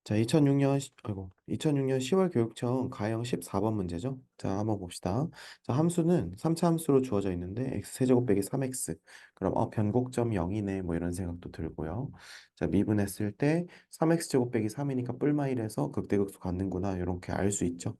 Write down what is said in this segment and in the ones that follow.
자, 2006년 10월 교육청 가형 14번 문제죠. 자, 한번 봅시다. 자, 함수는 3차 함수로 주어져 있는데 x세제곱 빼기 3x. 그럼 변곡점 0이네 뭐 이런 생각도 들고요. 자, 미분했을 때 3x제곱 빼기 3이니까 뿔마일에서 극대극소 갖는구나 이렇게 알 수 있죠.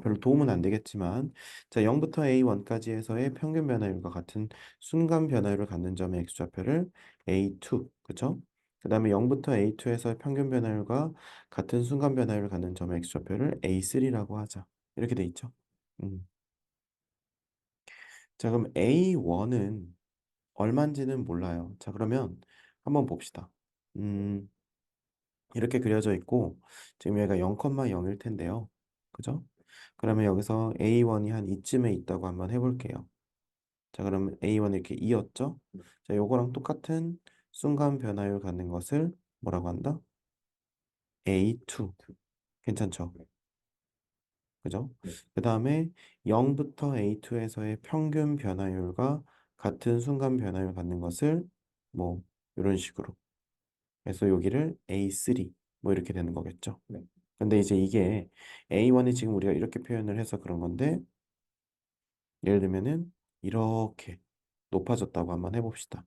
별로 도움은 안 되겠지만 자, 0부터 a1까지 해서의 평균 변화율과 같은 순간 변화율을 갖는 점의 x좌표를 a2, 그죠? 그 다음에 0부터 A2에서 평균 변화율과 같은 순간 변화율을 갖는 점의 x좌표를 A3라고 하자. 이렇게 돼 있죠. 음. 자, 그럼 A1은 얼마인지는 몰라요. 자, 그러면 한번 봅시다. 음, 이렇게 그려져 있고, 지금 얘가 0,0일 텐데요. 그죠? 그러면 여기서 A1이 한 이쯤에 있다고 한번 해볼게요. 자, 그러면 A1 이렇게 2였죠? 자, 요거랑 똑같은 순간 변화율 갖는 것을 뭐라고 한다? A2. 괜찮죠? 그죠? 그 다음에 0부터 A2에서의 평균 변화율과 같은 순간 변화율 갖는 것을 뭐 이런 식으로 해서 여기를 A3 뭐 이렇게 되는 거겠죠. 근데 이제 이게 A1이 지금 우리가 이렇게 표현을 해서 그런 건데 예를 들면은 이렇게 높아졌다고 한번 해봅시다.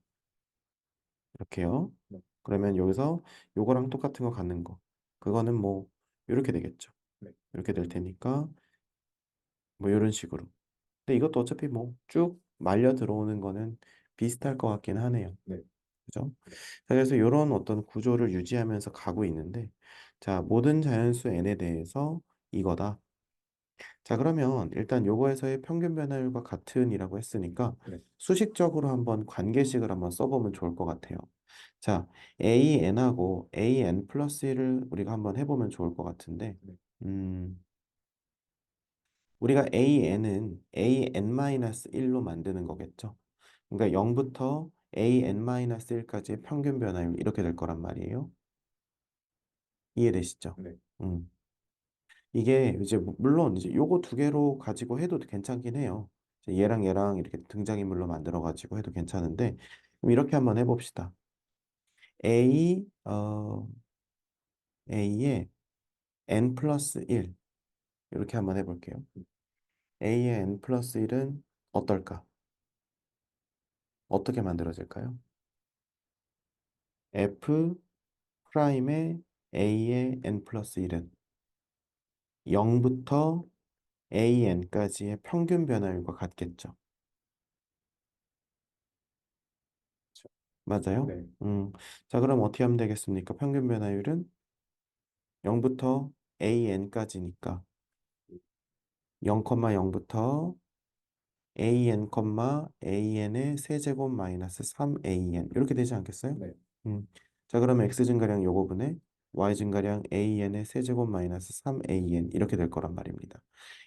이렇게요. 그러면 여기서 요거랑 똑같은 거 갖는 거 그거는 뭐 이렇게 되겠죠. 이렇게 될 테니까 뭐 이런 식으로. 근데 이것도 어차피 뭐 쭉 말려 들어오는 거는 비슷할 것 같긴 하네요. 그죠? 자, 그래서 이런 어떤 구조를 유지하면서 가고 있는데, 자, 모든 자연수 n에 대해서 이거다. 자, 그러면 일단 요거에서의 평균 변화율과 같은이라고 했으니까 수식적으로 한번 관계식을 한번 써보면 좋을 것 같아요. 자, AN하고 AN 플러스 1을 우리가 한번 해보면 좋을 것 같은데, 음, 우리가 AN은 AN-1로 만드는 거겠죠. 그러니까 0부터 AN-1까지의 평균 변화율 이렇게 될 거란 말이에요. 이해되시죠? 이게 이제 물론 이제 요거 두 개로 가지고 해도 괜찮긴 해요. 이제 얘랑 얘랑 이렇게 등장인물로 만들어 가지고 해도 괜찮은데 그럼 이렇게 한번 해봅시다. A A의 n 플러스 1 이렇게 한번 해볼게요. A의 n 플러스 1은 어떨까? 어떻게 만들어질까요? F 프라임의 A의 n 플러스 1은 0부터 AN까지의 평균 변화율과 같겠죠. 맞아요? 자, 그럼 어떻게 하면 되겠습니까? 평균 변화율은 0부터 AN까지니까 0,0부터 AN, AN의 세제곱 마이너스 3AN 이렇게 되지 않겠어요? 음. 자, 그러면 X 증가량 요거분에 Y 증가량 AN의 세제곱 마이너스 3AN 이렇게 될 거란 말입니다.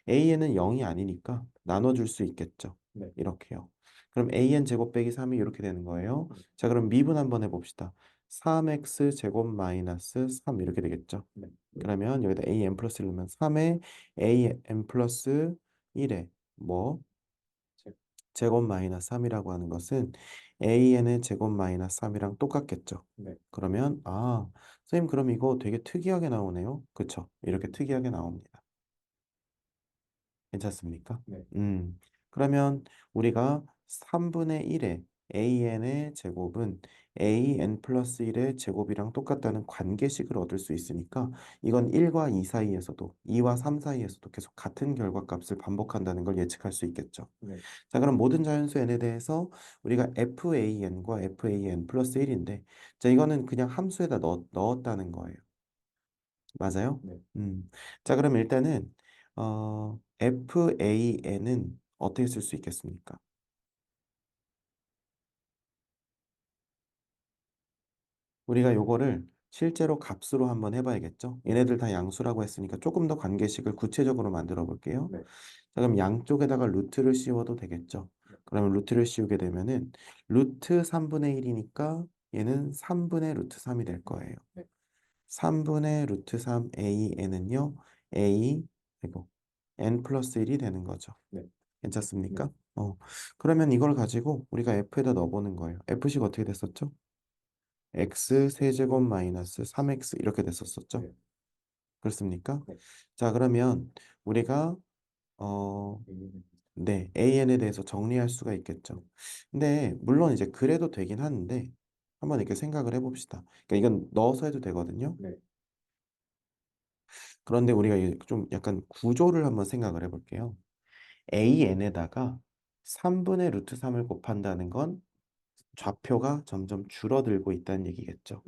AN은 0이 아니니까 나눠줄 수 있겠죠. 이렇게요. 그럼 AN 제곱 빼기 3이 이렇게 되는 거예요. 자, 그럼 미분 한번 해봅시다. 3X 제곱 마이너스 3 이렇게 되겠죠. 그러면 여기다 AN 플러스 1 넣으면 3에 AN 플러스 1에 뭐 제곱 마이너스 3이라고 하는 것은 AN의 제곱 마이너스 3이랑 똑같겠죠. 그러면 선생님 그럼 이거 되게 특이하게 나오네요. 그쵸? 이렇게 특이하게 나옵니다. 괜찮습니까? 그러면 우리가 3분의 1의 AN의 제곱은 AN 플러스 1의 제곱이랑 똑같다는 관계식을 얻을 수 있으니까 이건 1과 2 사이에서도 2와 3 사이에서도 계속 같은 결과값을 반복한다는 걸 예측할 수 있겠죠. 자, 그럼 모든 자연수 n에 대해서 우리가 FAN과 FAN 플러스 1인데 자, 이거는 그냥 함수에다 넣었다는 거예요. 맞아요? 자, 그럼 일단은 FAN은 어떻게 쓸 수 있겠습니까? 우리가 요거를 실제로 값으로 한번 해봐야겠죠? 얘네들 다 양수라고 했으니까 조금 더 관계식을 구체적으로 만들어 볼게요. 자, 그럼 양쪽에다가 루트를 씌워도 되겠죠? 그러면 루트를 씌우게 되면은 루트 3분의 1이니까 얘는 3분의 루트 3이 될 거예요. 3분의 루트 3 AN은요, A, 그리고 N 플러스 1이 되는 거죠. 괜찮습니까? 그러면 이걸 가지고 우리가 F에다 넣어보는 거예요. F식 어떻게 됐었죠? X 세제곱 마이너스 3X 이렇게 됐었었죠? 그렇습니까? 자, 그러면 우리가 어, 네, AN에 대해서 정리할 수가 있겠죠. 근데 물론 이제 그래도 되긴 하는데 한번 이렇게 생각을 해봅시다. 그러니까 이건 넣어서 해도 되거든요. 그런데 우리가 좀 약간 구조를 한번 생각을 해볼게요. AN에다가 3분의 루트 3을 곱한다는 건 좌표가 점점 줄어들고 있다는 얘기겠죠.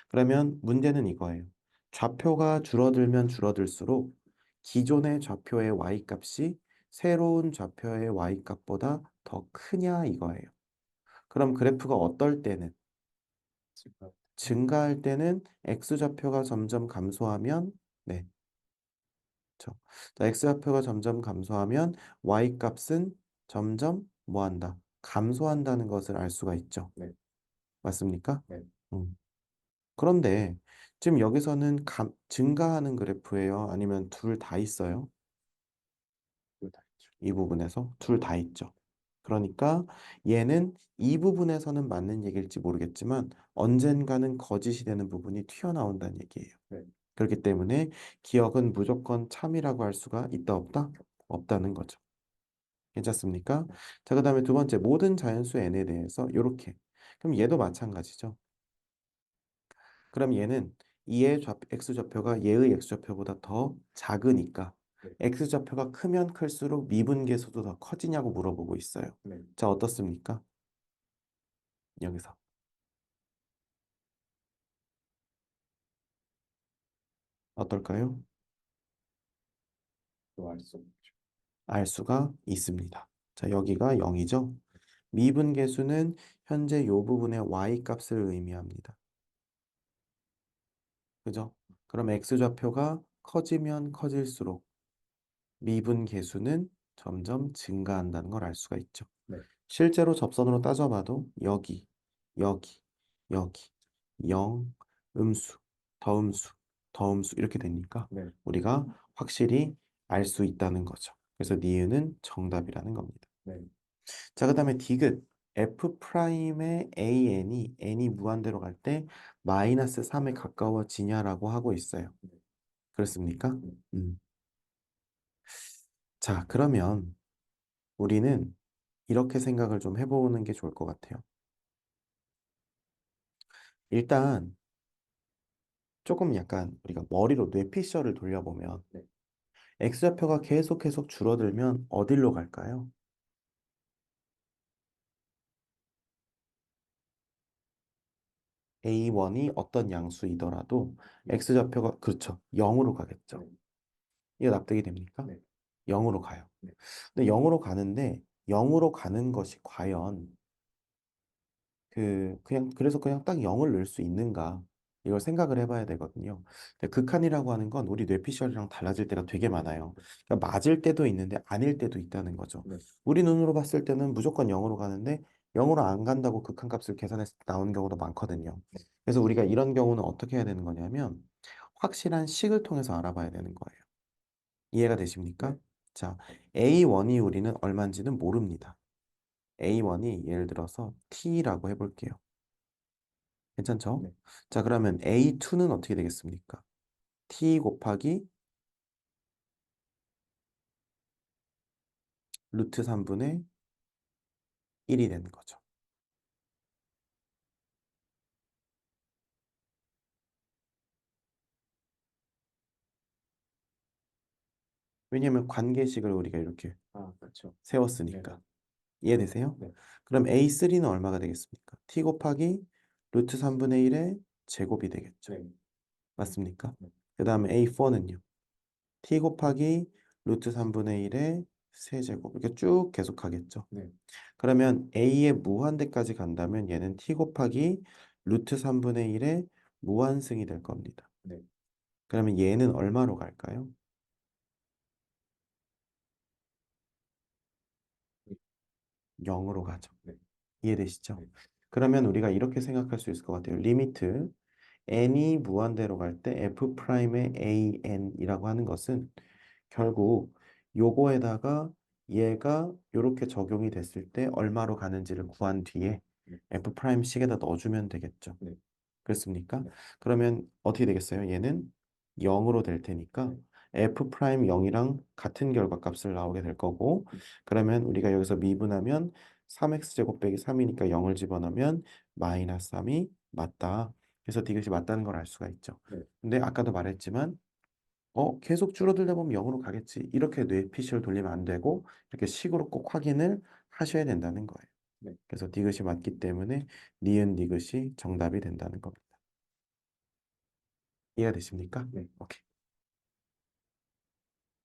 그러면 문제는 이거예요. 좌표가 줄어들면 줄어들수록 기존의 좌표의 y-값이 새로운 좌표의 y-값보다 더 크냐 이거예요. 그럼 그래프가 어떨 때는 증가할 때는 x좌표가 점점 감소하면 네, 그렇죠. 자, x좌표가 점점 감소하면 y-값은 점점 뭐한다? 감소한다는 것을 알 수가 있죠. 맞습니까? 음. 그런데 지금 여기서는 증가하는 그래프예요? 아니면 둘 다 있어요? 이 부분에서 둘 다 있죠. 그러니까 얘는 이 부분에서는 맞는 얘기일지 모르겠지만 언젠가는 거짓이 되는 부분이 튀어나온다는 얘기예요. 그렇기 때문에 기억은 무조건 참이라고 할 수가 있다 없다? 없다는 거죠. 괜찮습니까? 자, 그 다음에 두 번째 모든 자연수 n에 대해서 이렇게 그럼 얘도 마찬가지죠. 그럼 얘는 이의 x좌표가 얘의 x좌표보다 더 작으니까 x좌표가 크면 클수록 미분계수도 더 커지냐고 물어보고 있어요. 자, 어떻습니까? 여기서 어떨까요? 알 수가 있습니다. 자, 여기가 0이죠. 미분계수는 현재 이 부분의 y-값을 의미합니다. 그죠? 그럼 x좌표가 커지면 커질수록 미분계수는 점점 증가한다는 걸 알 수가 있죠. 실제로 접선으로 따져봐도 여기, 여기, 여기, 0, 음수, 더음수, 더음수 이렇게 되니까 우리가 확실히 알 수 있다는 거죠. 그래서 니은은 정답이라는 겁니다. 자, 그 다음에 디귿. F'의 n이 무한대로 갈 때 마이너스 3에 가까워지냐라고 하고 있어요. 그렇습니까? 음. 자, 그러면 우리는 이렇게 생각을 좀 해보는 게 좋을 것 같아요. 일단 조금 약간 우리가 머리로 뇌피셜을 돌려보면 x좌표가 계속 줄어들면 어디로 갈까요? a1이 어떤 양수이더라도 x좌표가 그렇죠. 0으로 가겠죠. 이거 납득이 됩니까? 0으로 가요. 근데 0으로 가는데 0으로 가는 것이 과연 그래서 그냥 딱 0을 넣을 수 있는가? 이걸 생각을 해봐야 되거든요. 근데 극한이라고 하는 건 우리 뇌피셜이랑 달라질 때가 되게 많아요. 그러니까 맞을 때도 있는데 아닐 때도 있다는 거죠. 우리 눈으로 봤을 때는 무조건 0으로 가는데 0으로 안 간다고 극한값을 계산했을 때 나오는 경우도 많거든요. 그래서 우리가 이런 경우는 어떻게 해야 되는 거냐면 확실한 식을 통해서 알아봐야 되는 거예요. 이해가 되십니까? 자, A1이 우리는 얼마인지는 모릅니다. A1이 예를 들어서 T라고 해볼게요. 괜찮죠? 자, 그러면 A2는 어떻게 되겠습니까? T 곱하기 루트 3분의 1이 되는 거죠. 왜냐하면 관계식을 우리가 이렇게 세웠으니까. 이해되세요? 그럼 A3는 얼마가 되겠습니까? T 곱하기 루트 3분의 1의 제곱이 되겠죠. 맞습니까? 그 다음에 A4는요. T 곱하기 루트 3분의 1의 세제곱 이렇게 쭉 계속하겠죠. 그러면 A의 무한대까지 간다면 얘는 T 곱하기 루트 3분의 1의 무한승이 될 겁니다. 그러면 얘는 얼마로 갈까요? 0으로 가죠. 이해되시죠? 그러면 우리가 이렇게 생각할 수 있을 것 같아요. 리미트 n이 무한대로 갈 때 f'의 an이라고 하는 것은 결국 요거에다가 얘가 이렇게 적용이 됐을 때 얼마로 가는지를 구한 뒤에 f'식에다 넣어주면 되겠죠. 그렇습니까? 그러면 어떻게 되겠어요? 얘는 0으로 될 테니까 f 프라임 0이랑 같은 결과값을 나오게 될 거고, 그러면 우리가 여기서 미분하면 3x 제곱 빼기 3이니까 0을 집어넣으면 마이너스 3이 맞다. 그래서 디귿이 맞다는 걸 알 수가 있죠. 네. 근데 아까도 말했지만 계속 줄어들다 보면 0으로 가겠지. 이렇게 뇌피셜 돌리면 안 되고 이렇게 식으로 꼭 확인을 하셔야 된다는 거예요. 네. 그래서 디귿이 맞기 때문에 니은 디귿이 정답이 된다는 겁니다. 이해가 되십니까? 네. 오케이.